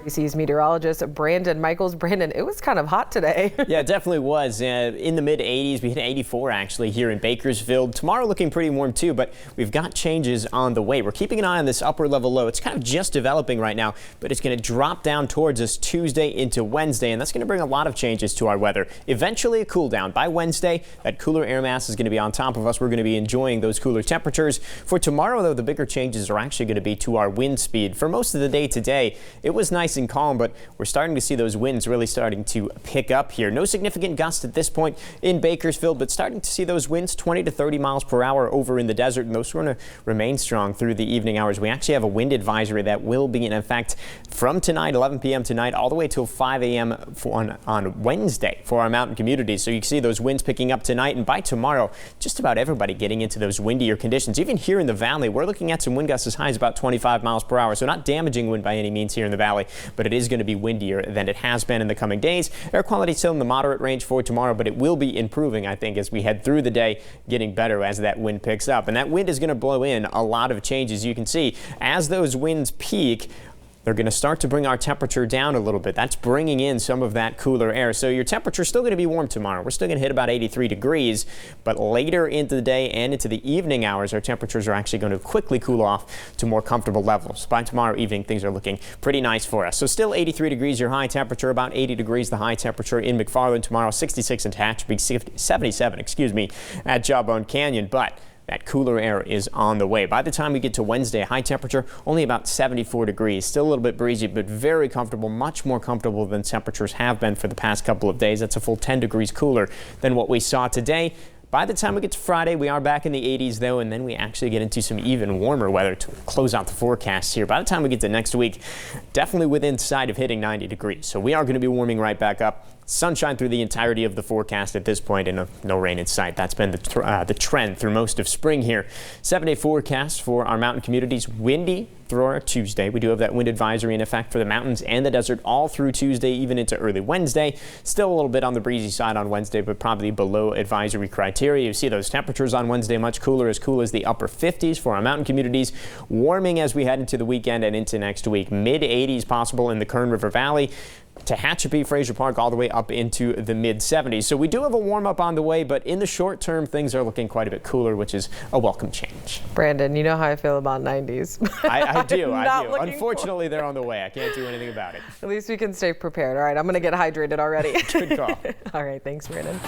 ABC's meteorologist Brandon Michaels. Brandon, it was kind of hot today. Yeah, it definitely was. In the mid 80s, we hit 84 actually here in Bakersfield. Tomorrow looking pretty warm too, but we've got changes on the way. We're keeping an eye on this upper level low. It's kind of just developing right now, but it's going to drop down towards us Tuesday into Wednesday, and that's going to bring a lot of changes to our weather. Eventually a cool down. By Wednesday, that cooler air mass is going to be on top of us. We're going to be enjoying those cooler temperatures. For tomorrow, though, the bigger changes are actually going to be to our wind speed. For most of the day today, it was nice and calm, but we're starting to see those winds really starting to pick up here. No significant gusts at this point in Bakersfield, but starting to see those winds 20 to 30 miles per hour over in the desert, and those are going to remain strong through the evening hours. We actually have a wind advisory that will be in effect from tonight, 11 p.m. tonight, all the way till 5 a.m. on Wednesday for our mountain communities. So you can see those winds picking up tonight, and by tomorrow, just about everybody getting into those windier conditions. Even here in the valley, we're looking at some wind gusts as high as about 25 miles per hour. So not damaging wind by any means here in the valley, but it is going to be windier than it has been in the coming days. Air quality still in the moderate range for tomorrow, but it will be improving, I think, as we head through the day, getting better as that wind picks up. And that wind is going to blow in a lot of changes. You can see as those winds peak, they're going to start to bring our temperature down a little bit. That's bringing in some of that cooler air. So your temperature is still going to be warm tomorrow. We're still going to hit about 83 degrees, but later into the day and into the evening hours, our temperatures are actually going to quickly cool off to more comfortable levels. By tomorrow evening, things are looking pretty nice for us. So still 83 degrees your high temperature, about 80 degrees the high temperature in McFarland tomorrow, 66 in Tehachapi, 77, at Jawbone Canyon. But that cooler air is on the way. By the time we get to Wednesday, high temperature only about 74 degrees. Still a little bit breezy, but very comfortable, much more comfortable than temperatures have been for the past couple of days. That's a full 10 degrees cooler than what we saw today. By the time we get to Friday, we are back in the 80s, though, and then we actually get into some even warmer weather to close out the forecast here. By the time we get to next week, definitely within sight of hitting 90 degrees. So we are going to be warming right back up. Sunshine through the entirety of the forecast at this point, and no rain in sight. That's been the trend through most of spring here. 7-day forecast for our mountain communities. Windy through our Tuesday. We do have that wind advisory in effect for the mountains and the desert all through Tuesday, even into early Wednesday. Still a little bit on the breezy side on Wednesday, but probably below advisory criteria. You see those temperatures on Wednesday much cooler, as cool as the upper 50s for our mountain communities. Warming as we head into the weekend and into next week. Mid 80s possible in the Kern River Valley. Tehachapi, Fraser Park, all the way up into the mid 70s. So we do have a warm up on the way, but in the short term, things are looking quite a bit cooler, which is a welcome change. Brandon, you know how I feel about 90s. I do. Unfortunately, they're on the way. I can't do anything about it. At least we can stay prepared. All right, I'm going to get hydrated already. Good call. All right, thanks, Brandon.